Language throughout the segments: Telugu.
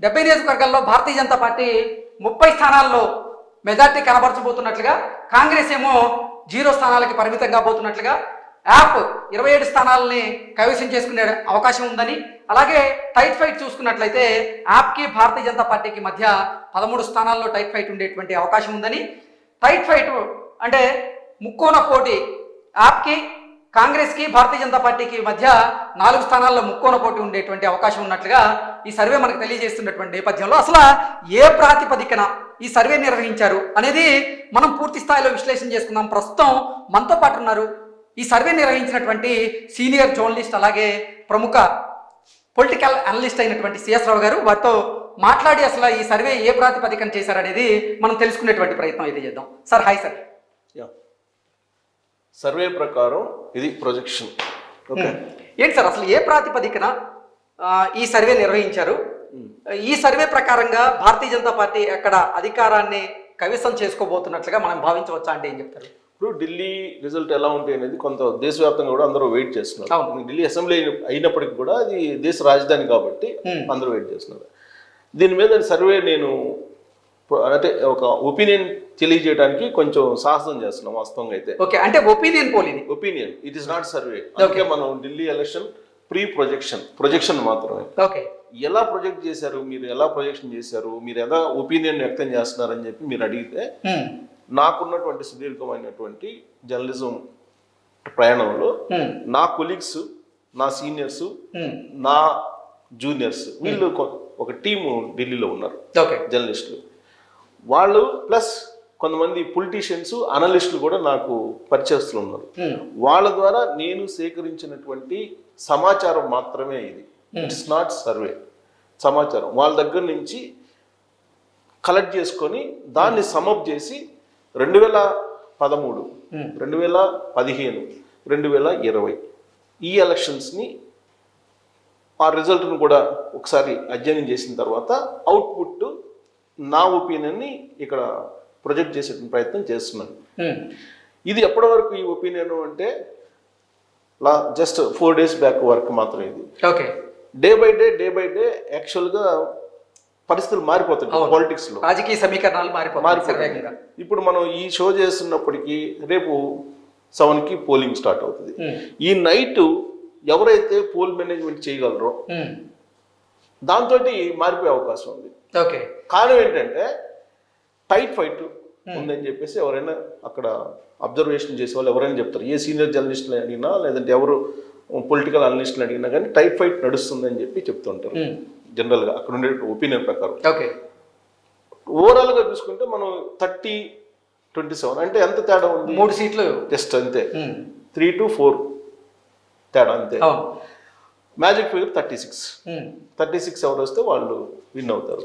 70 నియోజకవర్గాల్లో భారతీయ జనతా పార్టీ 30 స్థానాల్లో మెజార్టీ కనబరచబోతున్నట్లుగా, కాంగ్రెస్ ఏమో 0 స్థానాలకి పరిమితంగా పోతున్నట్లుగా, యాప్ 27 స్థానాలని కైవసం చేసుకునే అవకాశం ఉందని, అలాగే టైట్ ఫైట్ చూసుకున్నట్లయితే యాప్కి భారతీయ జనతా పార్టీకి మధ్య 13 స్థానాల్లో టైట్ ఫైట్ ఉండేటువంటి అవకాశం ఉందని, టైట్ ఫైట్ అంటే ముక్కోన పోటీ యాప్కి కాంగ్రెస్కి భారతీయ జనతా పార్టీకి మధ్య 4 స్థానాల్లో ముక్కోన పోటీ ఉండేటువంటి అవకాశం ఉన్నట్లుగా ఈ సర్వే మనకు తెలియజేస్తున్నటువంటి నేపథ్యంలో అసలు ఏ ప్రాతిపదికన ఈ సర్వే నిర్వహించారు అనేది మనం పూర్తి స్థాయిలో విశ్లేషణ చేసుకుందాం. ప్రస్తుతం మనతో పాటు ఉన్నారు ఈ సర్వే నిర్వహించినటువంటి సీనియర్ జర్నలిస్ట్, అలాగే ప్రముఖ పొలిటికల్ అనలిస్ట్ అయినటువంటి సిఎస్ రావు గారు. వారితో మాట్లాడి అసలు ఈ సర్వే ఏ ప్రాతిపదికన చేశారనేది మనం తెలుసుకునేటువంటి ప్రయత్నం అయితే చేద్దాం. Sir, hi sir. సర్వే ప్రకారం ఇది ప్రొజెక్షన్. ఓకే, ఏంటి సార్ అసలు ఏ ప్రాతిపదికన ఈ సర్వే నిర్వహించారు? ఈ సర్వే ప్రకారంగా భారతీయ జనతా పార్టీ అక్కడ అధికారాన్ని కైవసం చేసుకోబోతున్నట్లుగా మనం భావించవచ్చా అంటే ఏం చెప్తారు? ఇప్పుడు ఢిల్లీ రిజల్ట్ ఎలా ఉంటాయి అనేది కొంత దేశవ్యాప్తంగా కూడా అందరూ వెయిట్ చేస్తున్నారు. ఢిల్లీ అసెంబ్లీ అయినప్పటికీ కూడా అది దేశ రాజధాని కాబట్టి అందరూ వెయిట్ చేస్తున్నారు. దీని మీద సర్వే నేను అంటే ఒక ఒపీనియన్ తెలియజేయడానికి కొంచెం సాహసం చేస్తున్నాం వాస్తవంగా అయితే. ఓకే, అంటే ఒపీనియన్ పోల్ ఇది. Opinion, it is not survey. Okay, మనం ఢిల్లీ ఎలక్షన్ ప్రొజెక్షన్ మాత్రమే. ఓకే, ఎలా ప్రొజెక్ట్ చేశారు, మీరు ఎలా ప్రొజెక్షన్ చేశారు, మీరు ఎలా ఒపీనియన్ వ్యక్తం చేస్తున్నారని చెప్పి మీరు అడిగితే, నాకున్నటువంటి సుదీర్ఘమైనటువంటి జర్నలిజం ప్రయాణంలో నా కొలీగ్స్, నా సీనియర్స్, నా జూనియర్స్, వీళ్ళు ఒక టీము ఢిల్లీలో ఉన్నారు జర్నలిస్టులు. వాళ్ళు ప్లస్ కొంతమంది పొలిటీషియన్స్, అనలిస్టులు కూడా నాకు పరిచయస్తులు ఉన్నారు. వాళ్ళ ద్వారా నేను సేకరించినటువంటి సమాచారం మాత్రమే ఇది. It's not survey. సమాచారం వాళ్ళ దగ్గర నుంచి కలెక్ట్ చేసుకొని దాన్ని సమప్ చేసి 2013, 2015, 2020 ఈ ఎలక్షన్స్ని ఆ రిజల్ట్ను కూడా ఒకసారి అధ్యయనం చేసిన తర్వాత అవుట్పుట్ నా ఒపీనియన్ని ఇక్కడ ప్రొజెక్ట్ చేసే ప్రయత్నం చేస్తున్నాను. ఇది ఎప్పటి వరకు ఈ ఒపీనియన్ అంటే జస్ట్ 4 days బ్యాక్ వర్క్ మాత్రం ఇది. ఓకే, డే బై డే యాక్చువల్గా పరిస్థితులు మారిపోతాయి పాలిటిక్స్ లో, రాజకీయ సమీకరణాలు మారిపోతాయి. ఇప్పుడు మనం ఈ షో చేస్తున్నప్పటికీ రేపు 7కి పోలింగ్ స్టార్ట్ అవుతుంది. ఈ నైట్ ఎవరైతే పోల్ మేనేజ్మెంట్ చేయగలరో దాంతో మారిపోయే అవకాశం ఉంది. ఓకే, కారణం ఏంటంటే టైట్ ఫైట్ ఉందని చెప్పేసి ఎవరైనా అక్కడ అబ్జర్వేషన్ చేసే వాళ్ళు ఎవరైనా చెప్తారు. ఏ సీనియర్ జర్నలిస్టులు అడిగినా, లేదంటే ఎవరు పొలిటికల్ అనలిస్టులు అడిగినా కానీ టైట్ ఫైట్ నడుస్తుందని చెప్పి చెప్తుంటారు జనరల్గా అక్కడ ఉండే ఒపీనియన్ ప్రకారం. ఓకే, ఓవరాల్గా చూసుకుంటే మనం 30-27 అంటే ఎంత తేడా ఉంది? 3 సీట్లు జస్ట్ అంతే, 3 to 4 తేడా అంతే. మ్యాజిక్ ఫిగర్ 36 ఎవరు వస్తే వాళ్ళు విన్ అవుతారు.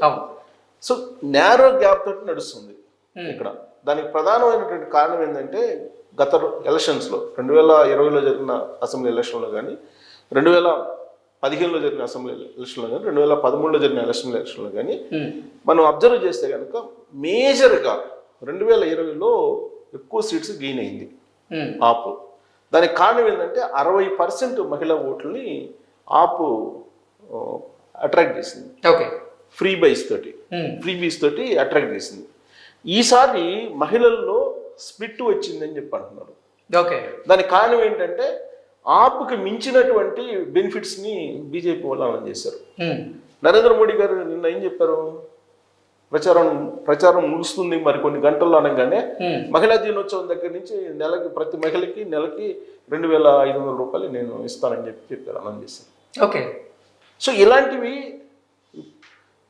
సో నేరో గ్యాప్ తోటి నడుస్తుంది ఇక్కడ. దానికి ప్రధానమైనటువంటి కారణం ఏంటంటే గత ఎలక్షన్స్లో 2020లో జరిగిన అసెంబ్లీ ఎలక్షన్లో కానీ, 2015లో జరిగిన అసెంబ్లీ ఎలక్షన్లో కానీ, 2013లో జరిగిన అసెంబ్లీ ఎలక్షన్లో కానీ మనం అబ్జర్వ్ చేస్తే కనుక మేజర్గా 2020లో ఎక్కువ సీట్స్ గెయిన్ అయింది ఆప్. దానికి కారణం ఏంటంటే 60% మహిళా ఓట్లని ఆప్ అట్రాక్ట్ చేసింది. ఓకే, ఫ్రీ బీస్ తోటి అట్రాక్ట్ చేసింది. ఈసారి మహిళల్లో స్ప్లిట్ వచ్చిందని చెప్పి అంటున్నారు. ఓకే, దానికి కారణం ఏంటంటే ఆప్కి మించినటువంటి బెనిఫిట్స్ని బీజేపీ వాళ్ళు అనౌన్స్ చేశారు. నరేంద్ర మోడీ గారు నిన్న ఏం చెప్పారు? ప్రచారం ముగుస్తుంది మరి కొన్ని గంటల్లో అనగానే మహిళా దినోత్సవం దగ్గర నుంచి ప్రతి మహిళకి నెలకి 2,500 రూపాయలు నేను ఇస్తానని చెప్పారు, అనౌన్స్ చేశారు. ఓకే, సో ఇలాంటివి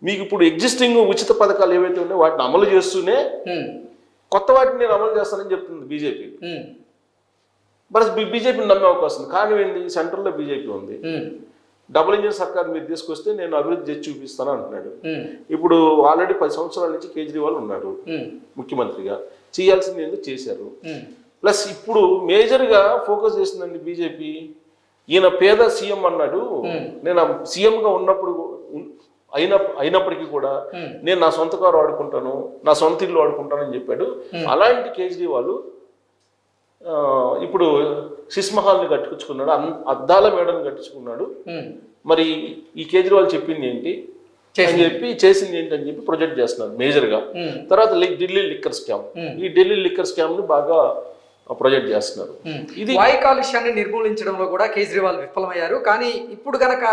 మీకు ఇప్పుడు ఎగ్జిస్టింగ్ ఉచిత పథకాలు ఏవైతే ఉన్నాయో వాటిని అమలు చేస్తూనే కొత్త వాటిని నేను అమలు చేస్తానని చెప్తుంది బీజేపీ. మరి బీజేపీని నమ్మే అవకాశం ఉంది. కారణం ఏంది? సెంట్రల్లో బీజేపీ ఉంది. డబుల్ ఇంజిన్ సర్కార్ మీరు తీసుకొస్తే నేను అభివృద్ధి చేసి చూపిస్తాను అంటున్నాడు. ఇప్పుడు ఆల్రెడీ 10 సంవత్సరాల నుంచి కేజ్రీవాల్ ఉన్నాడు ముఖ్యమంత్రిగా. చేయాల్సింది ఎందుకు చేశారు. ప్లస్ ఇప్పుడు మేజర్గా ఫోకస్ చేసిందండి బీజేపీ. ఈయన పేద సీఎం అన్నాడు. నేను సీఎంగా ఉన్నప్పుడు అయినప్పటికీ కూడా నేను నా సొంత కారు వాడుకుంటాను, నా సొంత ఇల్లు వాడుకుంటానని చెప్పాడు. అలాంటి కేజ్రీవాల్ ఇప్పుడు సిస్మహాల్ని కట్టుకున్నాడు, అద్దాల మేడని కట్టించుకున్నాడు. మరి ఈ కేజ్రీవాల్ చెప్పింది ఏంటి? అని చెప్పి చేసింది ఏంటని చెప్పి ప్రొజెక్ట్ చేస్తున్నారు మేజర్ గా. తర్వాత ఢిల్లీ లిక్కర్ స్కామ్, ఈ ఢిల్లీ లిక్కర్ స్కామ్ ని బాగా ప్రొజెక్ట్ చేస్తున్నారు. ఇది వాయు కాలుష్యాన్ని నిర్మూలించడంలో కూడా కేజ్రీవాల్ విఫలమయ్యారు. కానీ ఇప్పుడు గనక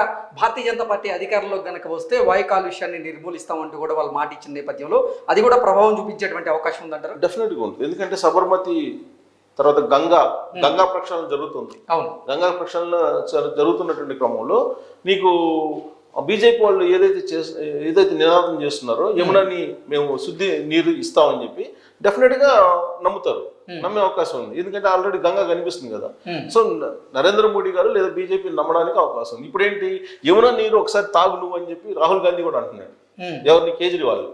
భారతీయ జనతా పార్టీ అధికారంలో గనక వస్తే వాయు కాలుష్యాన్ని నిర్మూలిస్తామంటూ కూడా వాళ్ళు మాట ఇచ్చిన నేపథ్యంలో అది కూడా ప్రభావం చూపించేటువంటి అవకాశం ఉందంటారు. డెఫినెట్ గా ఉంటుంది. ఎందుకంటే సబర్మతి తర్వాత గంగా ప్రక్షాళన జరుగుతుంది. అవును, గంగా ప్రక్షాళన జరుగుతున్నటువంటి క్రమంలో నీకు బీజేపీ వాళ్ళు ఏదైతే నినాదం చేస్తున్నారో యమునాని మేము శుద్ధి నీరు ఇస్తామని చెప్పి డెఫినెట్ గా నమ్ముతారు, నమ్మే అవకాశం ఉంది. ఎందుకంటే ఆల్రెడీ గంగా కనిపిస్తుంది కదా. సో నరేంద్ర మోడీ గారు లేదా బీజేపీ నమ్మడానికి అవకాశం ఉంది. ఇప్పుడు ఏంటి, యమునా నీరు ఒకసారి తాగు నువ్వు అని చెప్పి రాహుల్ గాంధీ కూడా అంటున్నాడు. ఎవరిని, కేజ్రీవాల్.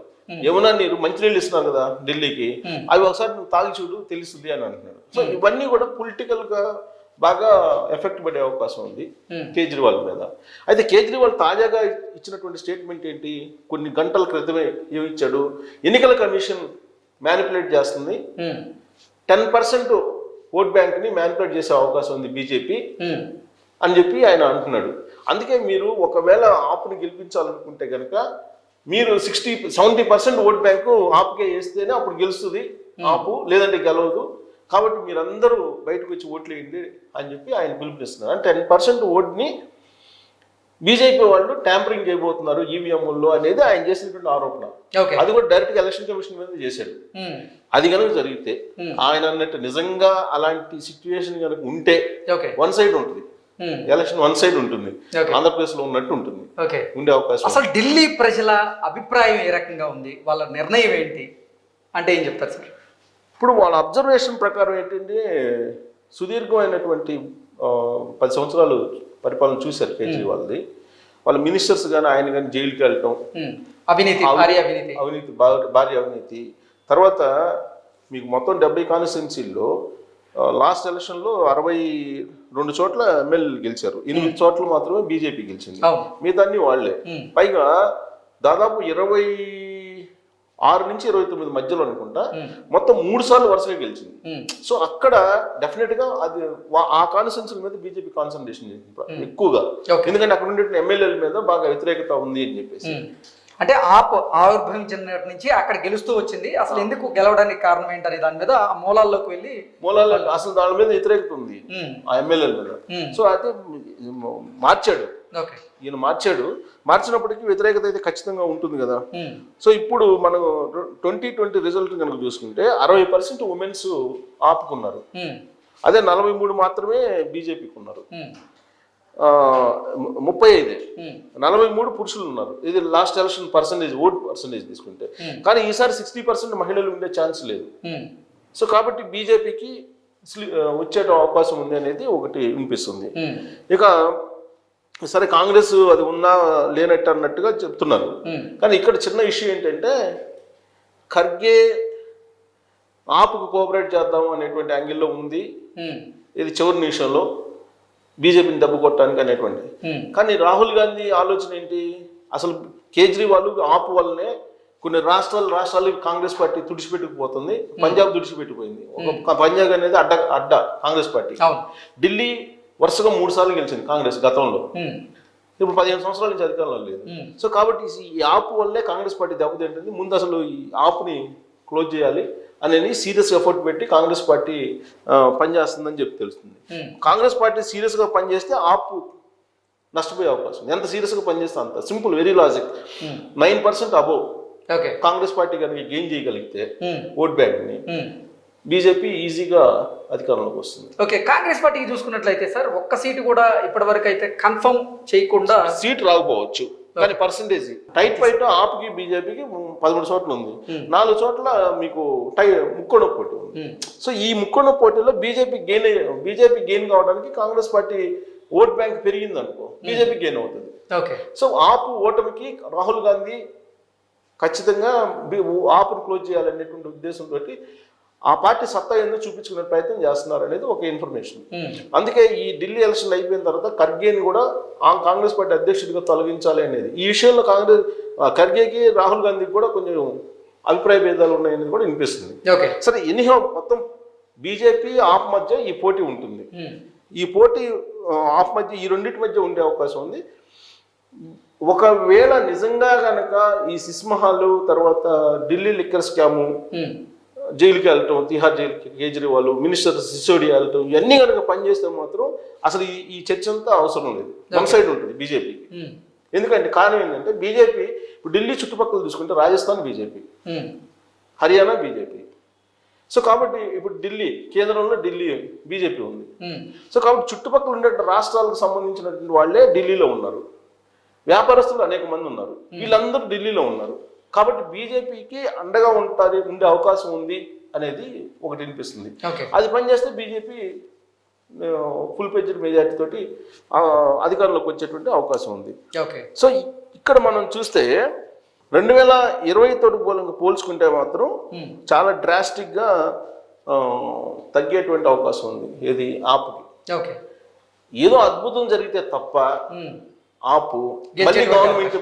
యమునా నీరు మంచినీళ్ళు ఇస్తున్నారు కదా ఢిల్లీకి, అవి ఒకసారి నువ్వు తాగి చూడు తెలుస్తుంది అని అంటున్నాడు. సో ఇవన్నీ కూడా పొలిటికల్ గా బాగా ఎఫెక్ట్ పడే అవకాశం ఉంది కేజ్రీవాల్ మీద. అయితే కేజ్రీవాల్ తాజాగా ఇచ్చినటువంటి స్టేట్మెంట్ ఏంటి, కొన్ని గంటల క్రితమే ఇచ్చాడు, ఎన్నికల కమిషన్ మ్యానిపులేట్ చేస్తుంది, 10% ఓట్ బ్యాంక్ ని మ్యానిపులేట్ చేసే అవకాశం ఉంది బీజేపీ అని చెప్పి ఆయన అంటున్నాడు. అందుకే మీరు ఒకవేళ ఆప్ని గెలిపించాలనుకుంటే కనుక మీరు 70% ఓట్ బ్యాంకు ఆప్కే వేస్తేనే అప్పుడు గెలుస్తుంది ఆపు, లేదంటే గెలవదు. కాబట్టి మీరందరూ బయటకు వచ్చి ఓట్లు వేయండి అని చెప్పి ఆయన పిలుపునిస్తున్నారు. 10% ఓట్ని బీజేపీ వాళ్ళు ట్యాంపరింగ్ చేయబోతున్నారు ఈవీఎంల్లో అనేది ఆయన చేసినటువంటి ఆరోపణ. అది కూడా డైరెక్ట్ ఎలక్షన్ కమిషన్ మీద చేశాడు. అది కనుక జరిగితే ఆయన అన్నట్టు నిజంగా అలాంటి సిచ్యువేషన్ కనుక ఉంటే వన్ సైడ్ ఉంటుంది, ఎలక్షన్ వన్ సైడ్ ఉంటుంది, ఆంధ్రప్రదేశ్ లో ఉన్నట్టు ఉంటుంది, ఉండే అవకాశం. అసలు ఢిల్లీ ప్రజల అభిప్రాయం ఏ రకంగా ఉంది, వాళ్ళ నిర్ణయం ఏంటి అంటే ఏం చెప్తారు సార్? ఇప్పుడు వాళ్ళ అబ్జర్వేషన్ ప్రకారం ఏంటంటే సుదీర్ఘమైనటువంటి 10 సంవత్సరాలు పరిపాలన చూశారు కేజ్రీవాల్ది. వాళ్ళ మినిస్టర్స్ కానీ ఆయన కానీ జైలుకి వెళ్ళటం, అవినీతి, భారీ అవినీతి. తర్వాత మీకు మొత్తం 70 కాన్స్టిట్యున్సీల్లో లాస్ట్ ఎలక్షన్లో 62 చోట్ల ఎమ్మెల్యేలు గెలిచారు, 8 చోట్ల మాత్రమే బీజేపీ గెలిచింది, మిగతా అన్ని వాళ్లే. పైగా దాదాపు 26 నుంచి 29 మధ్యలో అనుకుంటా మొత్తం 3 సార్లు వరుసగా గెలిచింది. సో అక్కడ డెఫినెట్ గా అది ఆ కాన్స్టిట్యున్సీ మీద బీజేపీ కాన్సన్ట్రేషన్ ఎక్కువగా, ఎందుకంటే అక్కడ ఉండే ఎమ్మెల్యేల మీద బాగా వ్యతిరేకత ఉంది అని చెప్పేసి. అంటే ఆవిర్భవించిన నుంచి అక్కడ గెలుస్తూ వచ్చింది, అసలు ఎందుకు గెలవడానికి కారణం ఏంటనే దాని మీద మూలాల్లోకి వెళ్ళి అసలు దాని మీద వ్యతిరేకత ఉంది ఆ ఎమ్మెల్యేల మీద. సో అయితే మార్చాడు, ఈయన మార్చినప్పటికీ వ్యతిరేకత అయితే ఖచ్చితంగా ఉంటుంది కదా. సో ఇప్పుడు మనం 2020 రిజల్ట్ కనుక చూసుకుంటే 60% ఉమెన్స్ ఆపుకున్నారు, అదే 43 మాత్రమే బీజేపీకి ఉన్నారు. 35 43 పురుషులు ఉన్నారు. ఇది లాస్ట్ ఎలక్షన్ ఓట్ పర్సంటేజ్ తీసుకుంటే. కానీ ఈసారి 60% మహిళలు ఉండే ఛాన్స్ లేదు. సో కాబట్టి బీజేపీకి వచ్చే అవకాశం ఉంది అనేది ఒకటి వినిపిస్తుంది. ఇక సరే కాంగ్రెస్ అది ఉన్నా లేనట్టు అన్నట్టుగా చెప్తున్నారు. కానీ ఇక్కడ చిన్న ఇష్యూ ఏంటంటే ఖర్గే ఆపుకు కోఆపరేట్ చేద్దాం అనేటువంటి యాంగిల్లో ఉంది, ఇది చివరి నిమిషంలో బీజేపీని దెబ్బ కొట్టడానికి అనేటువంటి. కానీ రాహుల్ గాంధీ ఆలోచన ఏంటి, అసలు కేజ్రీవాల్ ఆపు వల్లనే కొన్ని రాష్ట్రాలు కాంగ్రెస్ పార్టీ తుడిచిపెట్టుకుపోతుంది. పంజాబ్ తుడిచిపెట్టిపోయింది, ఒక పంజాబ్ అనేది అడ్డ కాంగ్రెస్ పార్టీ. ఢిల్లీ వరుసగా 3 సార్లు గెలిచింది కాంగ్రెస్ గతంలో, ఇప్పుడు 15 సంవత్సరాల నుంచి అధికారంలో లేదు. సో కాబట్టి ఈ ఆపు వల్లే కాంగ్రెస్ పార్టీ దెబ్బతింటుంది. ముందు అసలు ఈ ఆపుని క్లోజ్ చేయాలి అనేది సీరియస్ ఎఫర్ట్ పెట్టి కాంగ్రెస్ పార్టీ పనిచేస్తుందని చెప్పి తెలుస్తుంది. కాంగ్రెస్ పార్టీ సీరియస్గా పనిచేస్తే ఆపు నష్టపోయే అవకాశం, ఎంత సీరియస్గా పనిచేస్తే అంత simple, very logic. 9% above Congress party కనుక గెయిన్ చేయగలిగితే ఓట్ బ్యాంక్ని, బీజేపీ ఈజీగా అధికారంలోకి వస్తుంది. ఓకే, కాంగ్రెస్ పార్టీకి చూసుకున్నట్లయితే సార్ ఒక్క సీటు కూడా ఇప్పటి వరకు అయితే కన్ఫర్మ్ చేయకుండా, సీట్ రాకపోవచ్చు కానీ పర్సంటేజ్ టైట్ ఫైట్ ఆప్కి బీజేపీకి 13 చోట్ల ఉంది, 4 చోట్ల మీకు ముక్కోణ పోటీ ఉంది. సో ఈ ముక్కోణ పోటీలో బీజేపీ గెయిన్ కావడానికి కాంగ్రెస్ పార్టీ ఓట్ బ్యాంక్ పెరిగింది అనుకో, బీజేపీ గెయిన్ అవుతుంది. సో ఆపు ఓటమికి రాహుల్ గాంధీ ఖచ్చితంగా ఆపును క్లోజ్ చేయాలనేటువంటి ఉద్దేశంతో ఆ పార్టీ సత్తా ఎందుకు చూపించుకునే ప్రయత్నం చేస్తున్నారు అనేది ఒక ఇన్ఫర్మేషన్. అందుకే ఈ ఢిల్లీ ఎలక్షన్ అయిపోయిన తర్వాత ఖర్గేని కూడా కాంగ్రెస్ పార్టీ అధ్యక్షుడిగా తొలగించాలి అనేది, ఈ విషయంలో ఖర్గేకి రాహుల్ గాంధీకి కూడా కొంచెం అభిప్రాయ భేదాలు ఉన్నాయనేది కూడా వినిపిస్తుంది. సరే ఎనీహౌ మొత్తం బీజేపీ ఆప్ మధ్య ఈ పోటీ ఉంటుంది. ఈ పోటీ ఆప్ మధ్య ఈ రెండింటి మధ్య ఉండే అవకాశం ఉంది. ఒకవేళ నిజంగా కనుక ఈ సిస్మహాల్ తర్వాత ఢిల్లీ లిక్కర్ స్కాము, జైలుకి వెళ్ళటం, తిహార్ జైలుకి కేజ్రీవాల్, మినిస్టర్ సిసోడియా వెళ్ళటం, ఇవన్నీ కనుక పనిచేస్తే మాత్రం అసలు ఈ చర్చ అంతా అవసరం లేదు, వన్ సైడ్ ఉంటుంది బీజేపీకి. ఎందుకంటే కారణం ఏంటంటే బీజేపీ ఇప్పుడు ఢిల్లీ చుట్టుపక్కల చూసుకుంటే Rajasthan BJP, Haryana BJP. So కాబట్టి ఇప్పుడు ఢిల్లీ కేంద్రంలో ఢిల్లీ బీజేపీ ఉంది. సో కాబట్టి చుట్టుపక్కల ఉండే రాష్ట్రాలకు సంబంధించినటువంటి వాళ్ళే ఢిల్లీలో ఉన్నారు, వ్యాపారస్తులు అనేక మంది ఉన్నారు, వీళ్ళందరూ ఢిల్లీలో ఉన్నారు. కాబట్టి బీజేపీకి అండగా ఉండే అవకాశం ఉంది అనేది ఒకటి వినిపిస్తుంది. అది పనిచేస్తే బీజేపీ ఫుల్ పేజ్డ్ మెజారిటీ తోటి అధికారంలోకి వచ్చేటువంటి అవకాశం ఉంది. సో ఇక్కడ మనం చూస్తే 2020 పోల్చుకుంటే మాత్రం చాలా డ్రాస్టిక్ గా తగ్గేటువంటి అవకాశం ఉంది. ఏది ఆపుకి ఏదో అద్భుతం జరిగితే తప్ప ఆపు మళ్ళీ గవర్నమెంట్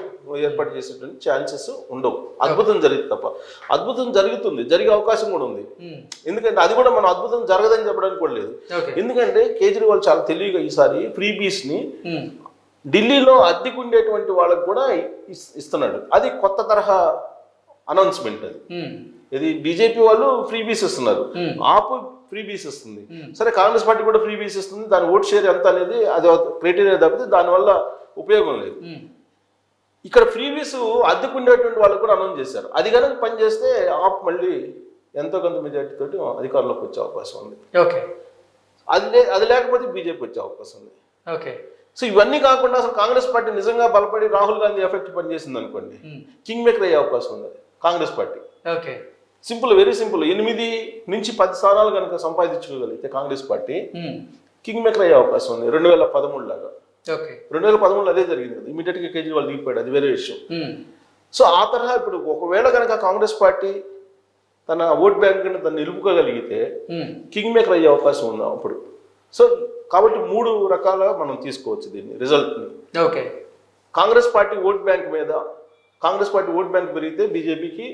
ఏర్పాటు చేసేటువంటి ఛాన్సెస్ ఉండవు. అద్భుతం జరిగితే తప్ప. అద్భుతం జరుగుతుంది, జరిగే అవకాశం కూడా ఉంది. ఎందుకంటే అది కూడా మనం అద్భుతం జరగదని చెప్పడానికి కూడా లేదు. ఎందుకంటే కేజ్రీవాల్ చాలా తెలివిగా ఈసారి ఫ్రీబీస్ ని ఢిల్లీలో అద్దెకుండేటువంటి వాళ్ళకు కూడా ఇస్తున్నాడు. అది కొత్త తరహా అనౌన్స్మెంట్. అది ఇది బీజేపీ వాళ్ళు ఫ్రీబీస్ ఇస్తున్నారు, ఆపు ఫ్రీబీస్ ఇస్తుంది. సరే కాంగ్రెస్ పార్టీ కూడా ఫ్రీబీస్ ఇస్తుంది, దాని ఓట్ షేర్ ఎంత అనేది అది క్రైటీరియా తప్పితే దానివల్ల ఉపయోగం లేదు. ఇక్కడ ఫ్రీబీస్ అద్దెకుండేటువంటి వాళ్ళకు కూడా అనౌన్స్ చేశారు. అది కనుక పనిచేస్తే ఆప్ మళ్ళీ ఎంతో కొంత మెజార్టీ తోటి అధికారంలోకి వచ్చే అవకాశం ఉంది. అది లేకపోతే బీజేపీ వచ్చే అవకాశం ఉంది. సో ఇవన్నీ కాకుండా అసలు కాంగ్రెస్ పార్టీ నిజంగా బలపడి రాహుల్ గాంధీ ఎఫెక్ట్ పనిచేసింది అనుకోండి, కింగ్ మేకర్ అయ్యే అవకాశం ఉంది Congress party. Simple, very simple. 8 నుంచి 10 స్థానాలు కనుక సంపాదించుకోగలిగితే కాంగ్రెస్ పార్టీ కింగ్ మేకర్ అయ్యే అవకాశం ఉంది. 2013 లాగా. 2013లో అదే జరిగింది కదా, ఇమీడియట్ గా కేజ్రీవాల్ దిగిపోయాడు, అది వేరే విషయం. సో ఆ తరహా ఇప్పుడు ఒకవేళ కనుక కాంగ్రెస్ పార్టీ తన ఓట్ బ్యాంక్ తను నిలుపుకోగలిగితే కింగ్ మేకర్ అయ్యే అవకాశం ఉంది అప్పుడు. సో కాబట్టి 3 రకాలుగా మనం తీసుకోవచ్చు దీన్ని రిజల్ట్ని. కాంగ్రెస్ పార్టీ ఓట్ బ్యాంక్ మీద, కాంగ్రెస్ పార్టీ ఓట్ బ్యాంక్ పెరిగితే బీజేపీకి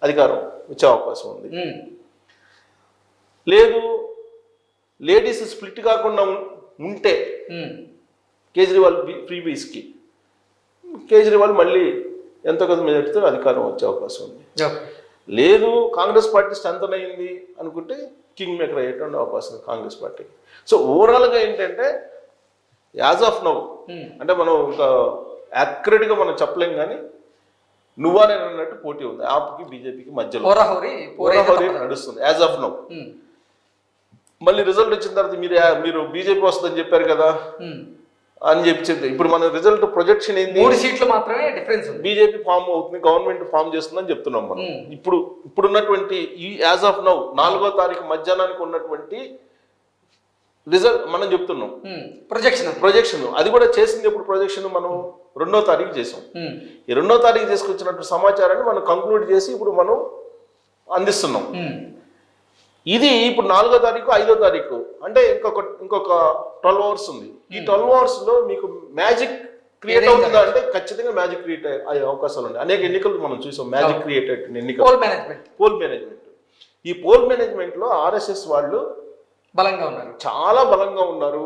అధికారం వచ్చే అవకాశం ఉంది. లేదు లేడీస్ స్ప్లిట్ కాకుండా ఉంటే కేజ్రీవాల్ ఫ్రీబీస్కి కేజ్రీవాల్ మళ్ళీ ఎంతో కొంత మెజార్టీతో అధికారం వచ్చే అవకాశం ఉంది. లేదు కాంగ్రెస్ పార్టీ స్ట్రెంథన్ అయింది అనుకుంటే కింగ్ మేకర్ అయ్యేటువంటి అవకాశం ఉంది కాంగ్రెస్ పార్టీకి. సో ఓవరాల్గా ఏంటంటే యాజ్ ఆఫ్ నౌ అంటే మనం ఇంకా యాక్యురేట్గా మనం చెప్పలేం, కానీ నువ్వా నేను అన్నట్టు పోటీ ఉంది ఆప్కి బీజేపీకి మధ్యలో నడుస్తుంది యాజ్ ఆఫ్ నౌ. మళ్ళీ రిజల్ట్ వచ్చిన తర్వాత మీరు బీజేపీ వస్తుందని చెప్పారు కదా అని చెప్పి ఇప్పుడు మన రిజల్ట్ ప్రొజెక్షన్ ఏంది, 3 సీట్లు మాత్రమే డిఫరెన్స్. బీజేపీ ఫామ్ అవుతుంది, గవర్నమెంట్ ఫామ్ చేస్తుందని చెప్తున్నాం మనం. ఇప్పుడున్నటువంటి ఈ యాజ్ ఆఫ్ నౌ 4వ తారీఖు మధ్యాహ్నానికి ఉన్నటువంటి రిజల్ట్ మనం చెప్తున్నాం. ప్రొజెక్షన్ అది కూడా చేసింది ఎప్పుడు ప్రొజెక్షన్ మనం 2వ తారీఖు చేసాం. ఈ 2వ తారీఖు తీసుకొచ్చినటువంటి సమాచారాన్ని మనం కంక్లూడ్ చేసి ఇప్పుడు మనం అందిస్తున్నాం. ఇది ఇప్పుడు 4వ తారీఖు 5వ తారీఖు అంటే ఇంకొక 12 అవర్స్ ఉంది. ఈ 12 అవర్స్ లో మీకు మ్యాజిక్ క్రియేట్ అవుతుందా అంటే ఖచ్చితంగా మ్యాజిక్ క్రియేట్ అయ్యే అవకాశాలు ఉన్నాయి. అనేక ఎన్నికలు మనం చూసాం మ్యాజిక్ క్రియేట్ అయిన ఎన్నికలు. పోల్ మేనేజ్మెంట్ ఈ పోల్ మేనేజ్మెంట్ లో ఆర్ఎస్ఎస్ వాళ్ళు బలంగా ఉన్నారు, చాలా బలంగా ఉన్నారు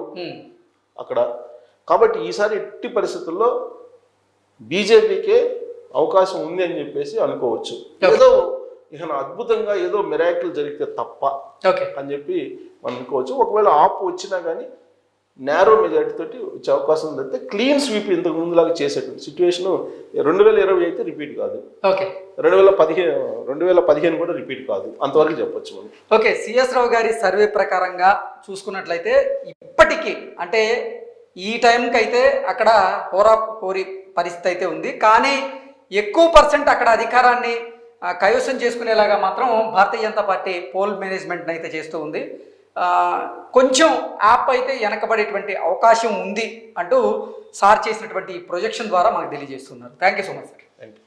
అక్కడ. కాబట్టి ఈసారి ఎట్టి పరిస్థితుల్లో బీజేపీకే అవకాశం ఉంది అని చెప్పేసి అనుకోవచ్చు. ఏదో ఇక అద్భుతంగా ఏదో మిరాకిల్ జరిగితే తప్ప అని చెప్పి మనం అనుకోవచ్చు. ఒకవేళ ఆపు వచ్చినా కానీ నేరో మెజారిటీ తోటి వచ్చే అవకాశం ఉందంటే క్లీన్ స్వీప్ ఇంతకు ముందులాగా చేసేటువంటి సిచ్యువేషన్ 2020 అయితే రిపీట్ కాదు, 2015 కూడా రిపీట్ కాదు, అంతవరకు చెప్పొచ్చు మనం. సిఎస్ రావు గారి సర్వే ప్రకారంగా చూసుకున్నట్లయితే ఇప్పటికీ అంటే ఈ టైంకి అయితే అక్కడ హోరాహోరీ పరిస్థితి అయితే ఉంది, కానీ ఎక్కువ పర్సెంట్ అక్కడ అధికారాన్ని కైవసం చేసుకునేలాగా మాత్రం Bharatiya Janata party poll management అయితే చేస్తూ ఉంది. కొంచెం యాప్ అయితే వెనకబడేటువంటి అవకాశం ఉంది అంటూ సార్ చేసినటువంటి ప్రొజెక్షన్ ద్వారా మనకు తెలియజేస్తున్నారు. Thank you so much sir. Thank you.